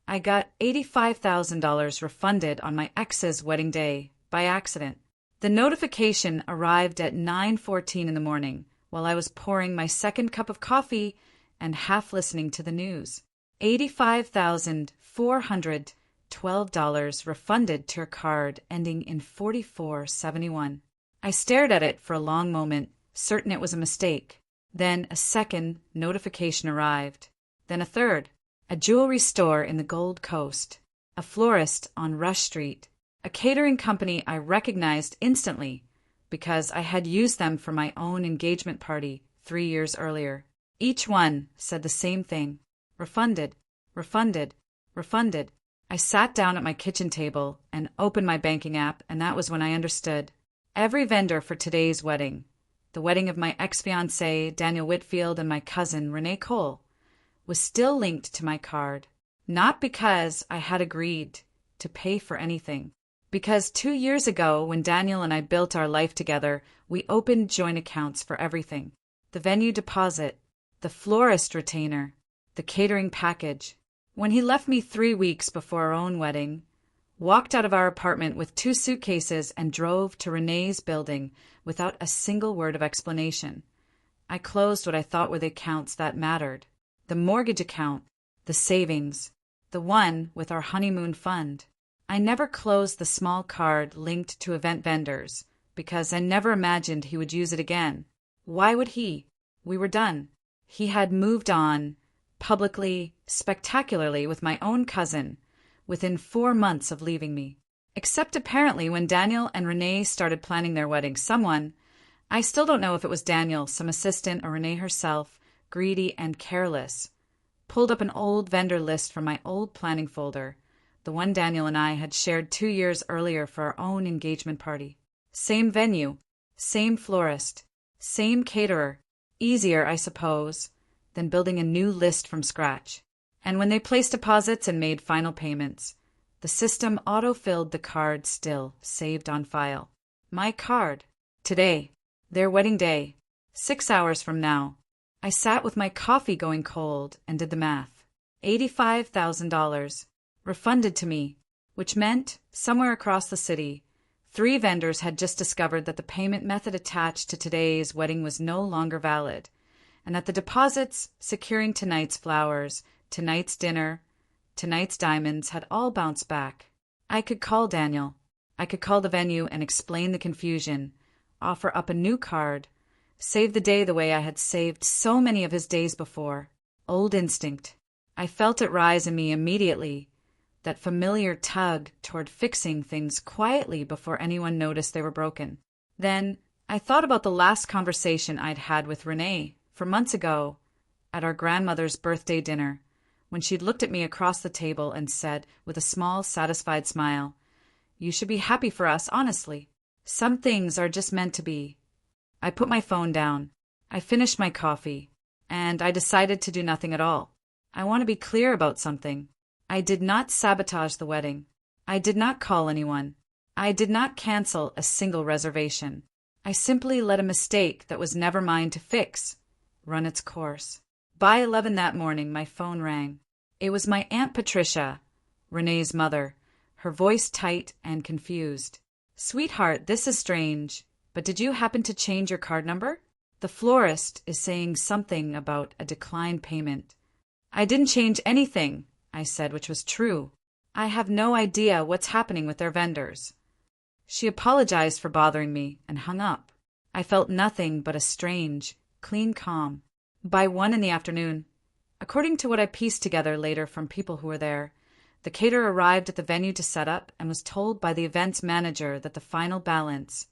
I got $85,000 refunded on my ex's wedding day by accident. The notification arrived at 9:14 in the morning while I was pouring my second cup of coffee and half listening to the news. $85,412 refunded to her card ending in 4471. I stared at it for a long moment, certain it was a mistake. Then a second notification arrived. Then a third. A jewelry store in the Gold Coast. A florist on Rush Street. A catering company I recognized instantly because I had used them for my own engagement party 3 years earlier. Each one said the same thing. Refunded, refunded, refunded. I sat down at my kitchen table and opened my banking app, and that was when I understood. Every vendor for today's wedding, the wedding of my ex-fiance, Daniel Whitfield, and my cousin, Renee Cole, was still linked to my card. Not because I had agreed to pay for anything. Because 2 years ago, when Daniel and I built our life together, we opened joint accounts for everything. The venue deposit, the florist retainer, the catering package. When he left me 3 weeks before our own wedding, walked out of our apartment with 2 suitcases and drove to Renee's building without a single word of explanation, I closed what I thought were the accounts that mattered. The mortgage account, the savings, the one with our honeymoon fund. I never closed the small card linked to event vendors because I never imagined he would use it again. Why would he? We were done. He had moved on, publicly, spectacularly, with my own cousin, within 4 months of leaving me. Except apparently when Daniel and Renee started planning their wedding, someone, I still don't know if it was Daniel, some assistant, or Renee herself, greedy and careless, pulled up an old vendor list from my old planning folder, the one Daniel and I had shared 2 years earlier for our own engagement party. Same venue, same florist, same caterer. Easier, I suppose, than building a new list from scratch. And when they placed deposits and made final payments, the system auto-filled the card still saved on file. My card. Today. Their wedding day. 6 hours from now. I sat with my coffee going cold and did the math. $85,000 refunded to me, which meant, somewhere across the city, 3 vendors had just discovered that the payment method attached to today's wedding was no longer valid, and that the deposits securing tonight's flowers, tonight's dinner, tonight's diamonds had all bounced back. I could call Daniel. I could call the venue and explain the confusion, offer up a new card, save the day the way I had saved so many of his days before. Old instinct. I felt it rise in me immediately, that familiar tug toward fixing things quietly before anyone noticed they were broken. Then I thought about the last conversation I'd had with Renee 4 months ago at our grandmother's birthday dinner, when she'd looked at me across the table and said, with a small, satisfied smile, "You should be happy for us, honestly. Some things are just meant to be." I put my phone down. I finished my coffee, and I decided to do nothing at all. I want to be clear about something. I did not sabotage the wedding. I did not call anyone. I did not cancel a single reservation. I simply let a mistake that was never mine to fix run its course. By 11 that morning, my phone rang. It was my Aunt Patricia, Renee's mother, her voice tight and confused. "Sweetheart, this is strange, but did you happen to change your card number? The florist is saying something about a declined payment." "I didn't change anything," I said, which was true. "I have no idea what's happening with their vendors." She apologized for bothering me and hung up. I felt nothing but a strange, clean calm. By 1 in the afternoon, according to what I pieced together later from people who were there, the caterer arrived at the venue to set up and was told by the events manager that the final balance,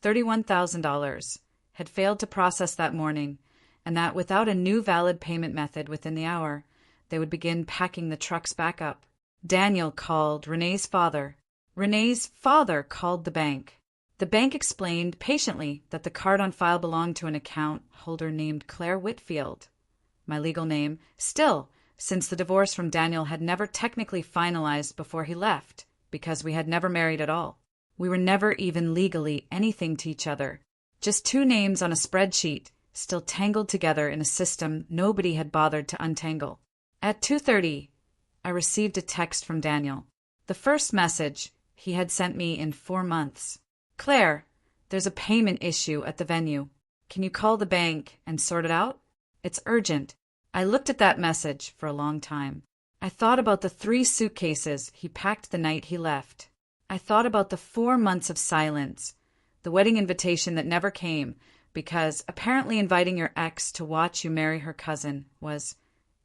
$31,000, had failed to process that morning, and that without a new valid payment method within the hour, they would begin packing the trucks back up. Daniel called Renee's father. Renee's father called the bank. The bank explained patiently that the card on file belonged to an account holder named Claire Whitfield, my legal name, still, since the divorce from Daniel had never technically finalized before he left, because we had never married at all. We were never even legally anything to each other, just 2 names on a spreadsheet, still tangled together in a system nobody had bothered to untangle. At 2:30, I received a text from Daniel. The first message he had sent me in 4 months. Claire, there's a payment issue at the venue. Can you call the bank and sort it out? It's urgent. I looked at that message for a long time. I thought about the 3 suitcases he packed the night he left. I thought about the 4 months of silence, the wedding invitation that never came, because apparently inviting your ex to watch you marry her cousin was,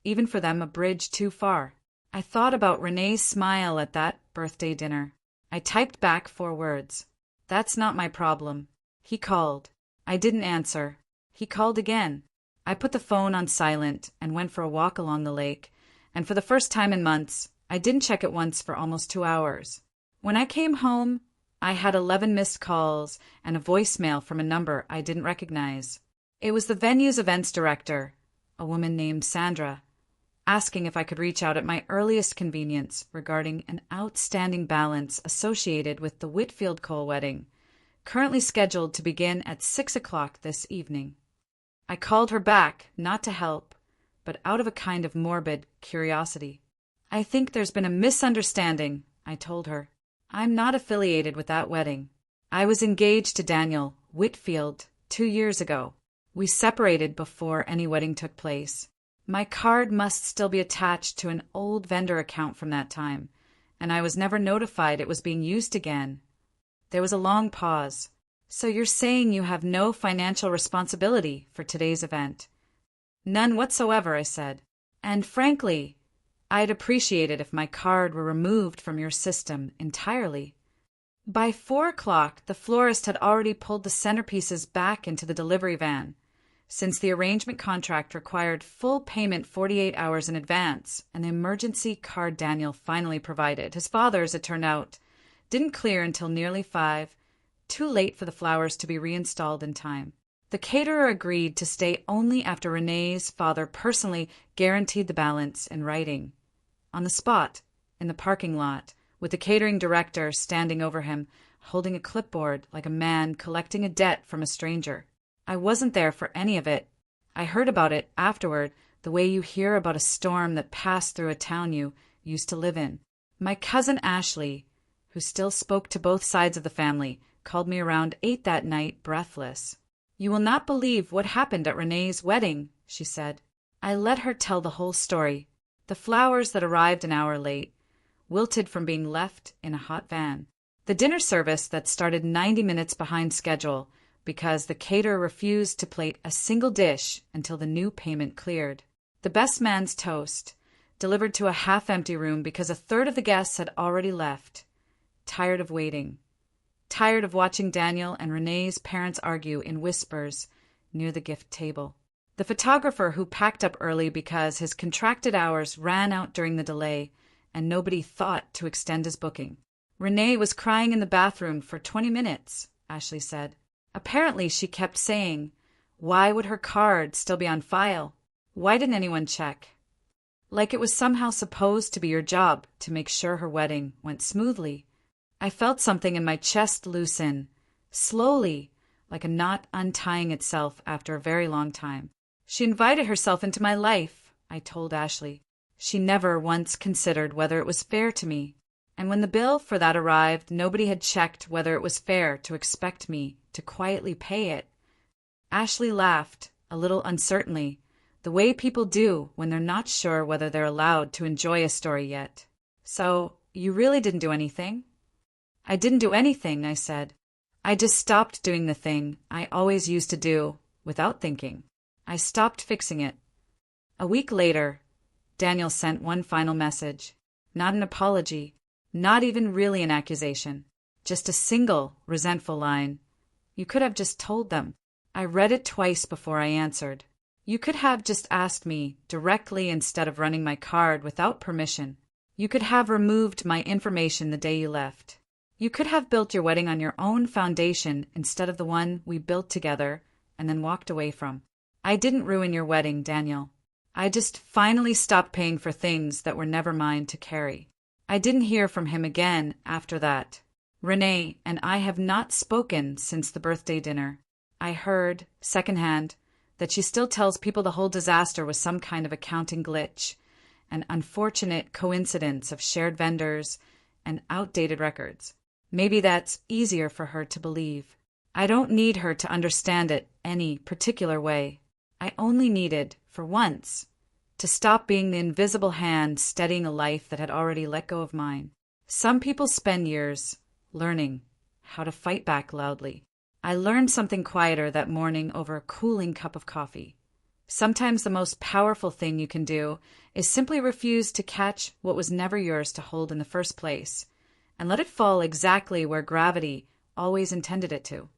even for them, a bridge too far. I thought about Renee's smile at that birthday dinner. I typed back 4 words. That's not my problem. He called. I didn't answer. He called again. I put the phone on silent and went for a walk along the lake, and for the first time in months, I didn't check it once for almost 2 hours. When I came home, I had 11 missed calls and a voicemail from a number I didn't recognize. It was the venue's events director, a woman named Sandra, asking if I could reach out at my earliest convenience regarding an outstanding balance associated with the Whitfield Cole wedding, currently scheduled to begin at 6 o'clock this evening. I called her back, not to help, but out of a kind of morbid curiosity. I think there's been a misunderstanding, I told her. I'm not affiliated with that wedding. I was engaged to Daniel Whitfield 2 years ago. We separated before any wedding took place. My card must still be attached to an old vendor account from that time, and I was never notified it was being used again. There was a long pause. So you're saying you have no financial responsibility for today's event? None whatsoever, I said. And frankly, I'd appreciate it if my card were removed from your system entirely. By 4 o'clock, the florist had already pulled the centerpieces back into the delivery van, since the arrangement contract required full payment 48 hours in advance. An emergency card Daniel finally provided, his father, as it turned out, didn't clear until nearly 5, too late for the flowers to be reinstalled in time. The caterer agreed to stay only after Renee's father personally guaranteed the balance in writing. On the spot, in the parking lot, with the catering director standing over him, holding a clipboard like a man collecting a debt from a stranger. I wasn't there for any of it. I heard about it afterward, the way you hear about a storm that passed through a town you used to live in. My cousin Ashley, who still spoke to both sides of the family, called me around 8 that night, breathless. You will not believe what happened at Renee's wedding, she said. I let her tell the whole story. The flowers that arrived an hour late, wilted from being left in a hot van. The dinner service that started 90 minutes behind schedule because the caterer refused to plate a single dish until the new payment cleared. The best man's toast, delivered to a half-empty room because a third of the guests had already left, tired of waiting. Tired of watching Daniel and Renee's parents argue in whispers near the gift table. The photographer who packed up early because his contracted hours ran out during the delay and nobody thought to extend his booking. Renee was crying in the bathroom for 20 minutes, Ashley said. Apparently she kept saying, why would her card still be on file? Why didn't anyone check? Like it was somehow supposed to be your job to make sure her wedding went smoothly. I felt something in my chest loosen, slowly, like a knot untying itself after a very long time. She invited herself into my life, I told Ashley. She never once considered whether it was fair to me. And when the bill for that arrived, nobody had checked whether it was fair to expect me to quietly pay it. Ashley laughed, a little uncertainly, the way people do when they're not sure whether they're allowed to enjoy a story yet. So, you really didn't do anything? I didn't do anything, I said. I just stopped doing the thing I always used to do without thinking. I stopped fixing it. A week later, Daniel sent one final message. Not an apology, not even really an accusation. Just a single, resentful line. You could have just told them. I read it twice before I answered. You could have just asked me directly instead of running my card without permission. You could have removed my information the day you left. You could have built your wedding on your own foundation instead of the one we built together and then walked away from. I didn't ruin your wedding, Daniel. I just finally stopped paying for things that were never mine to carry. I didn't hear from him again after that. Renee and I have not spoken since the birthday dinner. I heard, secondhand, that she still tells people the whole disaster was some kind of accounting glitch, an unfortunate coincidence of shared vendors and outdated records. Maybe that's easier for her to believe. I don't need her to understand it any particular way. I only needed, for once, to stop being the invisible hand steadying a life that had already let go of mine. Some people spend years learning how to fight back loudly. I learned something quieter that morning over a cooling cup of coffee. Sometimes the most powerful thing you can do is simply refuse to catch what was never yours to hold in the first place, and let it fall exactly where gravity always intended it to.